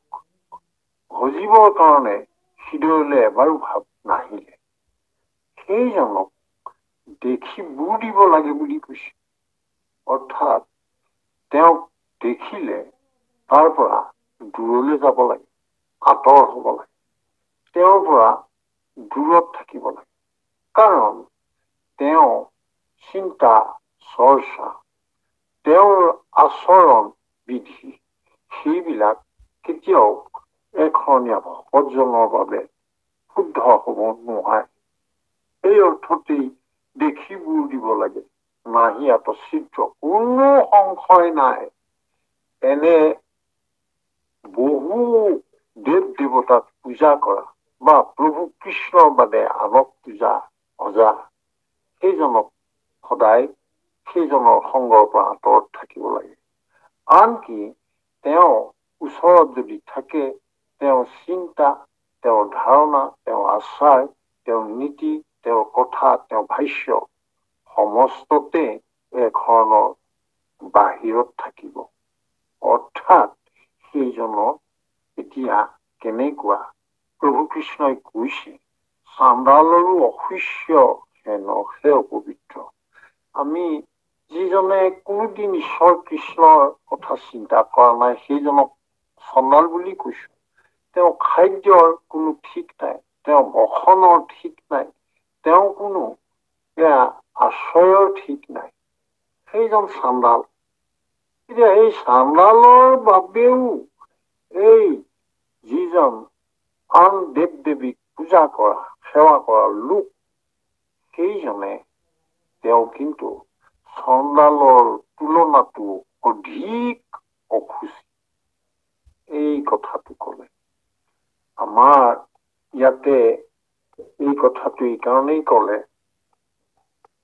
ভজিবৰ কাৰণে হৃদয়লৈ এবাৰো ভাৱ নাহিলে, সেইজনক দেখি বুৰ দিব লাগে বুলি কৈছে। অৰ্থাৎ তেওঁক দেখিলে তাৰ পৰা দূৰলৈ যাব লাগে, আঁতৰ হ'ব লাগে, তেওঁৰ পৰা দূৰত থাকিব লাগে। কাৰণ তেওঁ চিন্তা চৰ্চা, তেওঁৰ আচৰণ বিধি সেইবিলাক কেতিয়াও এখনীয়া ভকতজনৰ বাবে শুদ্ধ হ'ব নোৱাৰে। এই অৰ্থতেই দেখি বুৰ দিব লাগে, নাহি আতচ্ছিদ্ৰ, কোনো সংশয় নাই। এনে বহু দেৱ দেৱতাক পূজা কৰা বা প্ৰভু কৃষ্ণৰ বাদে আনক পূজা ভজা, সেইজনক সদায় সেইজনৰ সংগৰ পৰা আঁতৰত থাকিব লাগে। আনকি তেওঁ ওচৰত যদি থাকে, তেওঁৰ চিন্তা, তেওঁৰ ধাৰণা, তেওঁৰ আচাৰ, তেওঁৰ নীতি, তেওঁৰ কথা, তেওঁৰ ভাষ্য সমস্ততে এধৰণৰ বাহিৰত থাকিব। অৰ্থাৎ সেইজনৰ এতিয়া কেনেকুৱা, প্ৰভু কৃষ্ণই কৈছে চাণ্ডালৰো অশিষ্য হেনহে অপবিত্ৰ। আমি যিজনে কোনোদিন ঈশ্বৰ কৃষ্ণৰ কথা চিন্তা কৰা নাই সেইজনক চণ্ডাল বুলি কৈছো। তেওঁ খাদ্যৰ কোনো ঠিক নাই, তেওঁ বসনৰ ঠিক নাই, তেওঁ কোনো আশ্ৰয়ৰ ঠিক নাই, সেইজন চাণ্ডাল। এতিয়া এই চাণ্ডালৰ বাবেও এই যিজন আন দেৱ দেৱীক পূজা কৰা সেৱা কৰা লোক, সেইজনে তেওঁ কিন্তু চণ্ডালৰ তুলনাটো অধিক অসুচি। এই কথাটো কলে আমাৰ ইয়াতে এই কথাটো এই কাৰণেই কলে,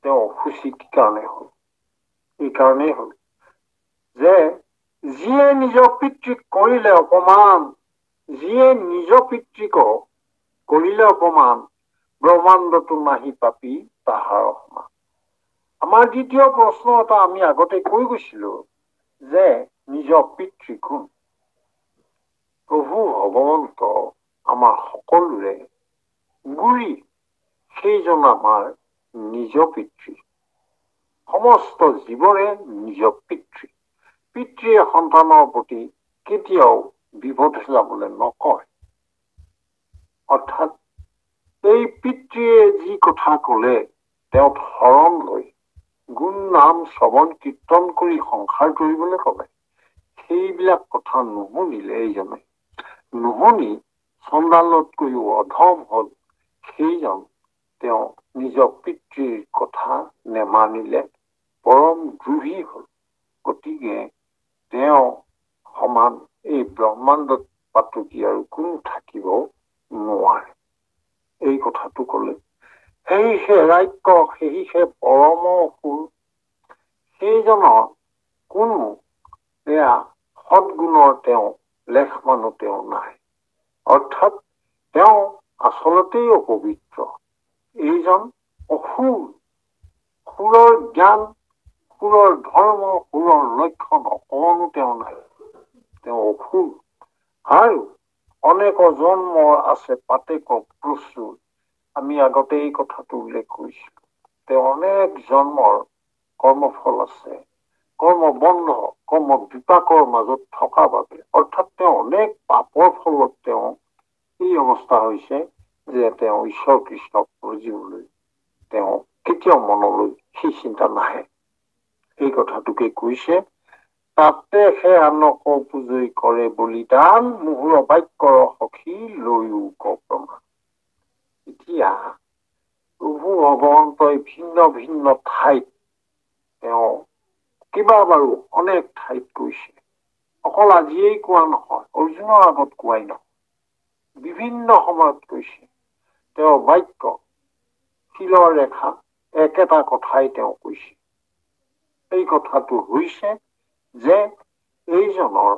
তেওঁ অসুচি কি কাৰণে হল? এই কাৰণেই হল যে যিয়ে নিজৰ পিতৃক কৰিলে অপমান, যিয়ে নিজ পিতৃক কৰিলে অপমান, ব্ৰহ্মাণ্ডতো নাহি পাপি তাহাৰ সমান। আমাৰ দ্বিতীয় প্ৰশ্ন এটা আমি আগতে কৈ গৈছিলো যে নিজ পিতৃ কোন? প্ৰভু ভগৱন্ত আমাৰ সকলোৰে গুৰি, সেইজন আমাৰ নিজ পিতৃ। সমস্ত জীৱৰে নিজ পিতৃ। পিতৃয়ে সন্তানৰ প্ৰতি কেতিয়াও বিপথে যাবলৈ নকয়। অৰ্থাৎ এই পিতৃয়ে যি কথা কলে তেওঁক শৰণ লৈ গুণ নাম শ্ৰৱণ কীৰ্তন কৰি সংসাৰ কৰিবলৈ কলে, সেইবিলাক কথা নুশুনিলে, এইজনে নুশুনি চণ্ডালতকৈও অধম হল। সেইজন তেওঁ নিজৰ পিতৃৰ কথা নেমানিলে, পৰম দ্ৰোহী হল। গতিকে তেওঁ সমান এই ব্ৰহ্মাণ্ডত পাতকি আৰু কোনো থাকিব নোৱাৰে। এই কথাটো কলে সেয়েহে ৰাক্য সেয়েহে পৰম সুৰ সেইজনৰ কোনো এয়া সদ্গুণৰ তেওঁ লেখ মানুহ তেওঁ নাই। অৰ্থাৎ তেওঁ আচলতেই অপবিত্ৰ। এইজন অসুৰ, সুৰৰ জ্ঞান, সুৰৰ ধৰ্ম, সুৰৰ লক্ষণ অকণো তেওঁ নাই। তেওঁ অসুৰ আৰু অনেক জন্মৰ আছে পাতেক প্ৰচুৰ। আমি আগতে এই কথাটো উল্লেখ কৰিছিলো। তেওঁ অনেক জন্মৰ কৰ্মফল আছে, কৰ্ম বন্ধ, কৰ্ম বিপাকৰ মাজত থকা বাবে, অৰ্থাৎ তেওঁ অনেক পাপৰ ফলত তেওঁ এই অৱস্থা হৈছে যে তেওঁ ঈশ্বৰ কৃষ্ণক বুজিবলৈ তেওঁ কেতিয়াও মনলৈ সেই চিন্তা নাহে। এই কথাটোকে কৈছে, তাতে সে আনক পূজৈ কৰে বলিদান, মুহুৰ বাক্যৰ সখী লৈও প্ৰমাণ। এতিয়া প্ৰভু ভগৱন্তই ভিন্ন ভিন্ন ঠাইত তেওঁ কেইবাবাৰো অনেক ঠাইত কৈছে। অকল আজিয়েই কোৱা নহয়, অৰ্জুনৰ আগত কোৱাই নহয়, বিভিন্ন সময়ত কৈছে। তেওঁ বাক্য শিলৰ ৰেখা একেটা কথাই তেওঁ কৈছে। এই কথাটো হৈছে যে এইজনৰ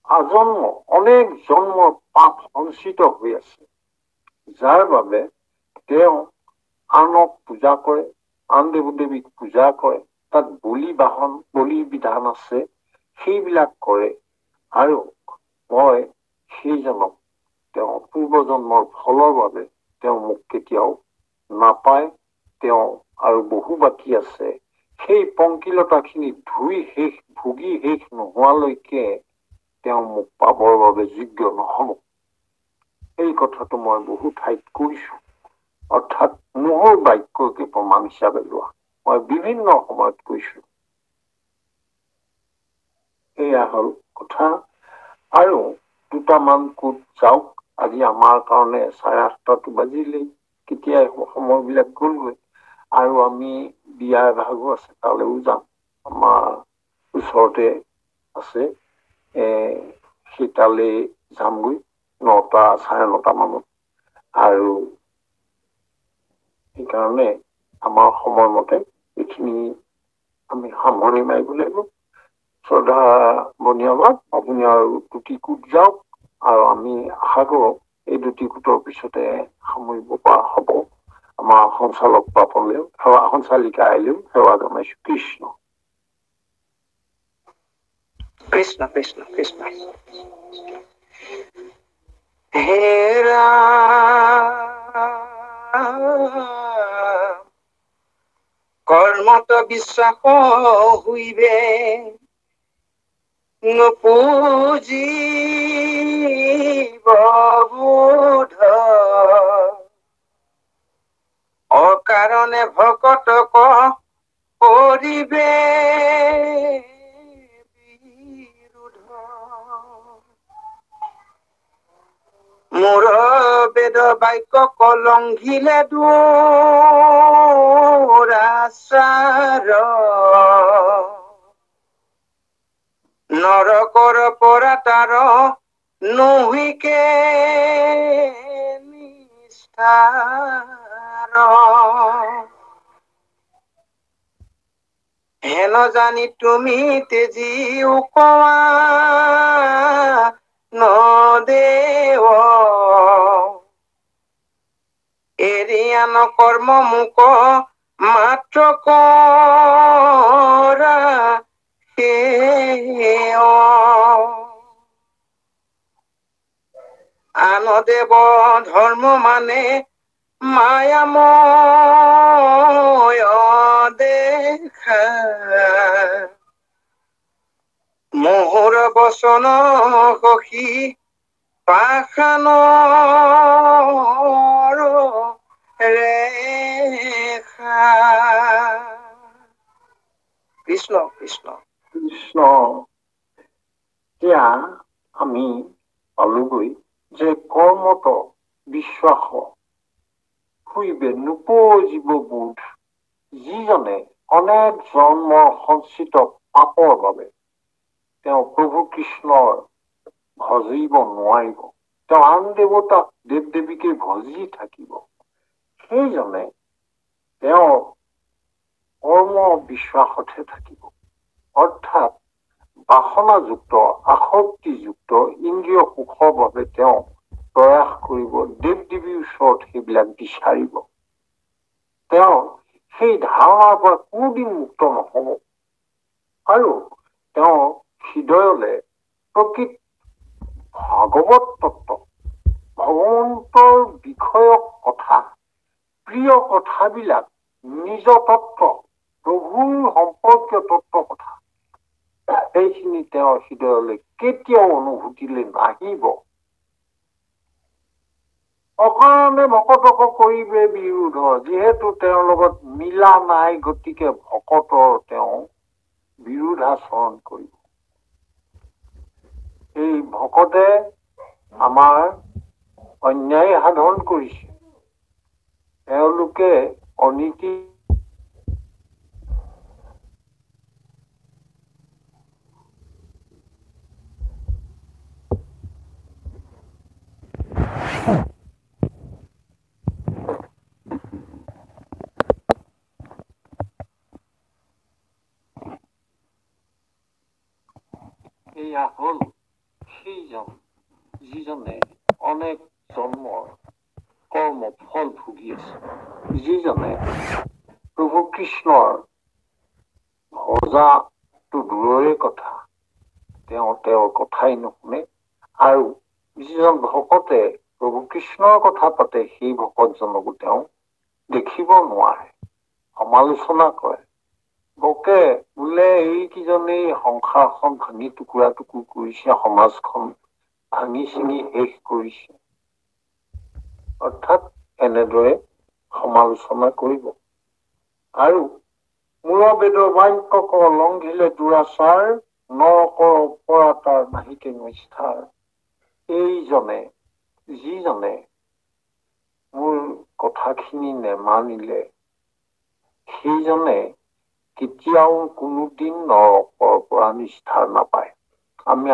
আজন্ম অনেক জন্মৰ পাপ সঞ্চিত হৈ আছে, যাৰ বাবে তেওঁ আনক পূজা কৰে, আন দেৱ দেৱীক পূজা কৰে, তাত বলি বিধান আছে, সেইবিলাক কৰে। আৰু মই সেইজনক তেওঁ পূৰ্বজন্মৰ ফলৰ বাবে তেওঁ মোক কেতিয়াও নাপায়। তেওঁ আৰু বহু বাকী আছে, সেই পংকিলতাখিনি ভুগি শেষ নোহোৱালৈকে তেওঁ মোক পাবৰ বাবে যোগ্য নহব। এই কথাটো মই বহু ঠাইত কৈছো। অৰ্থাৎ মোৰ বাক্যকে প্ৰমাণ হিচাপে লোৱা মই বিভিন্ন সময়ত কৈছো। এয়া হল কথা। আৰু দুটামান কোট যাওক, আজি আমাৰ কাৰণে 8:30 বাজিলেই, কেতিয়া সময়বিলাক গলগৈ। আৰু আমি বিয়া ভাগো আছে, তালৈও যাম। আমাৰ ওচৰতে আছে, সেই তালৈ যামগৈ 9টা 9:30 মানত। আৰু সেইকাৰণে আমাৰ সময়মতে এইখিনি আমি সামৰণি মাৰিব লাগিব। শ্ৰদ্ধা বনিয়াবাদ, আপুনি আৰু 2টি কোট যাওক, আৰু আমি আশা কৰো এই 2টি কোটৰ পিছতে সামৰিব পৰা হ'ব। আমাৰ সঞ্চালক পাপলেও, সঞ্চালিকা আহিলেও সেৱা জনাইছো। কৃষ্ণ কৃষ্ণ কৃষ্ণ কৃষ্ণ। হেৰা কৰ্মত বিশ্বাস হইবে, নুপুজিব বোধ, অকাৰণে ভকতক কৰিবে বিৰোধ। মোৰ বেদ বাক্য কলংঘিলে দুৰাচাৰ, নৰকৰ পৰা তাৰ নহিকে নিষ্ঠাৰ। হেন জানি তুমি তেজি উকোৱা নদেৱ, এৰিয়ান কৰ্ম মুক মাত্ৰ কৰা সেয়। আন দেৱ ধৰ্ম মানে মায়াময় দেখা, মোহৰ বচন সখী পাষাণৰ ৰেখা। কৃষ্ণ কৃষ্ণ কৃষ্ণ। এতিয়া আমি পালোগৈ যে কৰ্মত বিশ্বাস হইবে, নুপুজিব বোধ। যিজনে অনেক জন্মৰ সঞ্চিত পাপৰ বাবে তেওঁ প্ৰভু কৃষ্ণৰ ভজিব নোৱাৰিব, তেওঁ আন দেৱতাক দেৱ দেৱীকে ভজি থাকিব। সেইজনে তেওঁ কৰ্ম বিশ্বাসতহে থাকিব, অৰ্থাৎ বাসনাযুক্ত আসক্তিযুক্ত ইন্দ্ৰিয় সুখৰ বাবে তেওঁ প্ৰয়াস কৰিব, দেৱ দেৱীৰ ওচৰত সেইবিলাক বিচাৰিব। তেওঁ সেই ধাৰণাৰ পৰা কোনোদিন মুক্ত নহব আৰু তেওঁ হৃদয়লৈ প্ৰকৃত ভাগৱত তত্ত্ব, ভগৱন্তৰ বিষয়ক কথা, প্ৰিয় কথাবিলাক, নিজ তত্ত্ব, প্ৰভুৰ সম্পৰ্কীয় তত্ত্ব কথা, সেইখিনি তেওঁৰ হৃদয়লৈ কেতিয়াও অনুভূতিলৈ নাহিব। অকাৰণে ভকতক কৰিবে বিৰোধ, যিহেতু তেওঁৰ লগত মিলা নাই, গতিকে ভকতৰ তেওঁ বিৰোধাচৰণ কৰিব। এই ভকতে আমাৰ অন্যায় সাধন কৰিছে, তেওঁলোকে অনীতি এয়া হল সেইজন যিজনে অনেক জন্মৰ কৰ্ম ফল ভুগি আছে, যিজনে প্ৰভু কৃষ্ণৰ ভজাটো দূৰৰে কথা, তেওঁৰ কথাই নুশুনে, আৰু যিজন ভকতে প্ৰভু কৃষ্ণৰ কথা পাতে সেই ভকতজনকো তেওঁ দেখিব নোৱাৰে, সমালোচনা কৰে, বকে বোলে এইকেইজনেই সংসাৰখন ভাঙি টুকুৰা টুকুৰ কৰিছে, সমাজখন ভাঙি চিঙি শেষ কৰিছে, অৰ্থাৎ এনেদৰে সমালোচনা কৰিব। আৰু মূৰবেদৰ বাক্যক লংঘিলে দুৰাচাৰ, নৰকৰ অপৰাতাৰ নাহিকে নিষ্ঠাৰ। এইজনে যিজনে মোৰ কথাখিনি নেমানিলে, সেইজনে কেতিয়াও কোনোদিন নৰকৰ পৰা নিষ্ঠাৰ নাপায়। আমি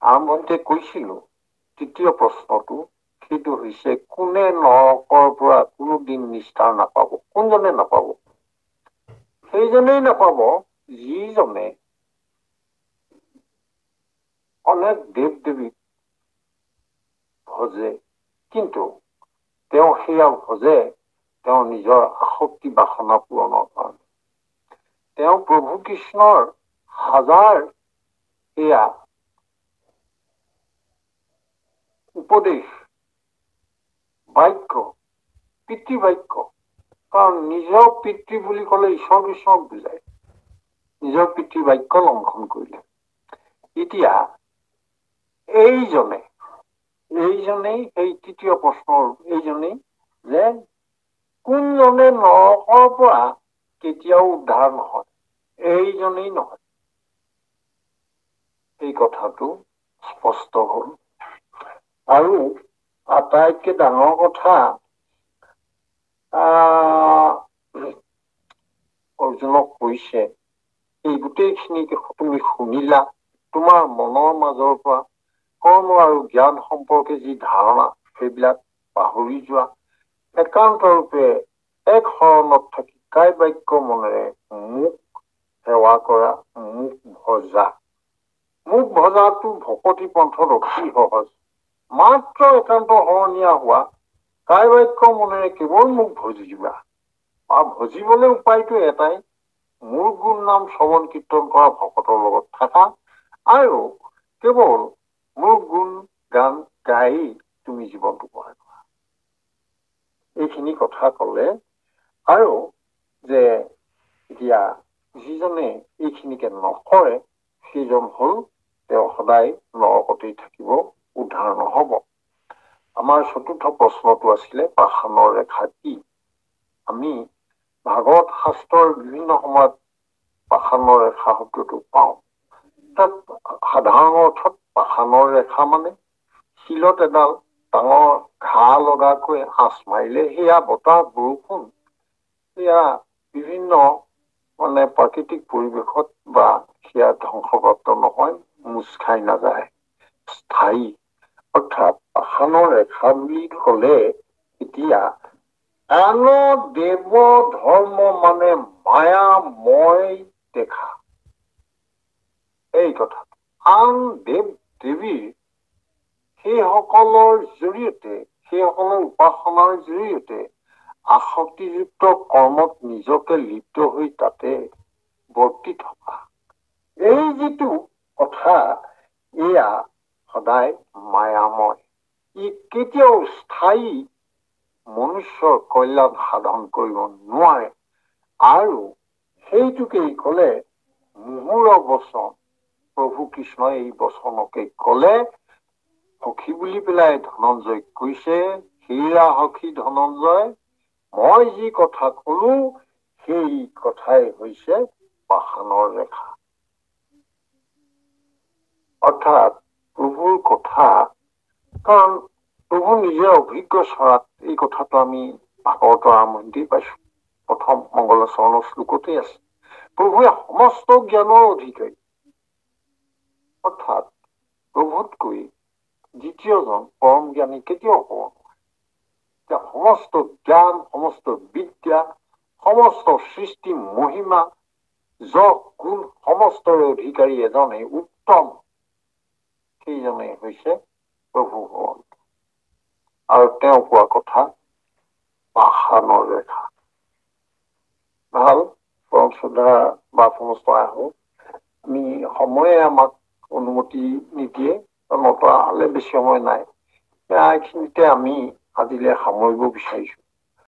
আৰম্ভণিতে কৈছিলো তৃতীয় প্ৰশ্নটো, সেইটো হৈছে কোনে নৰকৰ পৰা কোনোদিন নিষ্ঠাৰ নাপাব, কোনজনে নাপাব? সেইজনেই নাপাব যিজনে অনেক দেৱ দেৱীক ভজে, কিন্তু তেওঁ সেয়া ভজে তেওঁ নিজৰ আসক্তি বাসনা পূৰণৰ কাৰণে। তেওঁ প্ৰভু কৃষ্ণৰ হাজাৰ এয়া উপদেশ বাক্য, পিতৃবাক্য, কাৰণ নিজৰ পিতৃ বুলি ক'লে ঈশ্বৰ কৃষ্ণক বুজায়, নিজৰ পিতৃবাক্য লংঘন কৰিলে। এতিয়া এইজনেই সেই তৃতীয় প্ৰশ্নৰ এইজনেই যে কোনজনে নৰকৰ পৰা কেতিয়াও উদ্ধাৰ নহয়, এইজনেই নহয়। এই কথাটো স্পষ্ট হল। আৰু আটাইতকৈ ডাঙৰ কথা, অৰ্জুনক কৈছে এই গোটেইখিনিকে তুমি শুনিলা, তোমাৰ মনৰ মাজৰ পৰা কৰ্ম আৰু জ্ঞান সম্পৰ্কে যি ধাৰণা সেইবিলাক পাহৰি যোৱা, একান্ত ৰূপে এক শৰণত থাকি কায় বাক্য মনেৰে মোক সেৱা কৰা, মোক ভজা। মোক ভজাটো ভকতি পন্থত অতি সহজ, মাত্ৰ একান্ত শৰণীয়া হোৱা, কায় বাক্য মনেৰে কেৱল মোক ভজিবা। আৰু ভজিবলৈ উপায়টো এটাই, মোৰ গুণ নাম শ্ৰৱণ কীৰ্তন কৰা ভকতৰ লগত থাকা, আৰু কেৱল মোৰ গুণ গান গাই তুমি জীৱনটো পঢ়াই কৰা। এইখিনি কথা কলে, আৰু যে এতিয়া যিজনে এইখিনিকে নকৰে সেইজন হল তেওঁ সদায় নৰকতেই থাকিব, উদ্ধাৰ নহব। আমাৰ চতুৰ্থ প্ৰশ্নটো আছিলে পাষাণৰ ৰেখা কি? আমি ভাগৱত শাস্ত্ৰৰ বিভিন্ন সময়ত পাষাণৰ ৰেখা শব্দটো পাওঁ। তাত সাধাৰণ অৰ্থত পাষাণৰ ৰেখা মানে শিলত এডাল ডাঙৰ ঘাঁ লগাকৈ আঁচ মাৰিলে সেয়া বতাহ বৰষুণ, সেয়া বিভিন্ন প্ৰাকৃতিক পৰিৱেশত বা সেয়া ধ্বংসপ্ৰাপ্ত নহয়, মোচ খাই নাযায়, স্থায়ী। অৰ্থাৎ পাষাণৰ ৰেখা বুলি কলে এতিয়া আন দেৱ ধৰ্ম মানে মায়াময় দেখা, এই কথা। আন দেৱ দেৱীৰ সেইসকলৰ জৰিয়তে, সেইসকলৰ উপাসনাৰ জৰিয়তে আসক্তিযুক্ত কৰ্মত নিজকে লিপ্ত হৈ তাতে বৰ্তি থকা, এই যিটো কথা, এয়া সদায় মায়াময়। ই কেতিয়াও স্থায়ী মনুষ্যৰ কল্যাণ সাধন কৰিব নোৱাৰে। আৰু সেইটোকেই কলে মুহুৰ বচন, প্ৰভু কৃষ্ণই এই বচনকে কলে, সখী বুলি পেলাই ধনঞ্জয় কৈছে, হীৰা সখী ধনঞ্জয়, মই যি কথা কলো সেই কথাই হৈছে পাষাণৰ ৰেখা। অৰ্থাৎ প্ৰভুৰ কথা, কাৰণ প্ৰভু নিজে অভিজ্ঞ চৰাত এই কথাটো আমি ভাগৱতৰ আৰম্ভণিতেই পাইছো, প্ৰথম মংগলাচৰণৰ শ্লোকতেই আছে। প্ৰভুৱে সমস্ত জ্ঞানৰ অধিকাৰী, অৰ্থাৎ প্ৰভুতকৈ দ্বিতীয়জন পৰম জ্ঞানী কেতিয়াও হ'ব নোৱাৰে। সমস্ত জ্ঞান, সমস্ত বিদ্যা, সমস্ত সৃষ্টি মহিমা, যশ গুণ সমস্তৰ অধিকাৰী এজনেই উত্তম, সেইজনেই হৈছে প্ৰভু ভগৱন্ত। আৰু তেওঁ কোৱা কথা পাষাণৰ ৰেখা। ভাল পৰম শ্ৰদ্ধা বা সমস্ত আহোক, আমি সময়ে আমাক অনুমতি নিদিয়ে, নতৰা হলে বেছি সময় নাই, এইখিনিতে আমি আজিলৈ সামৰিব বিচাৰিছো।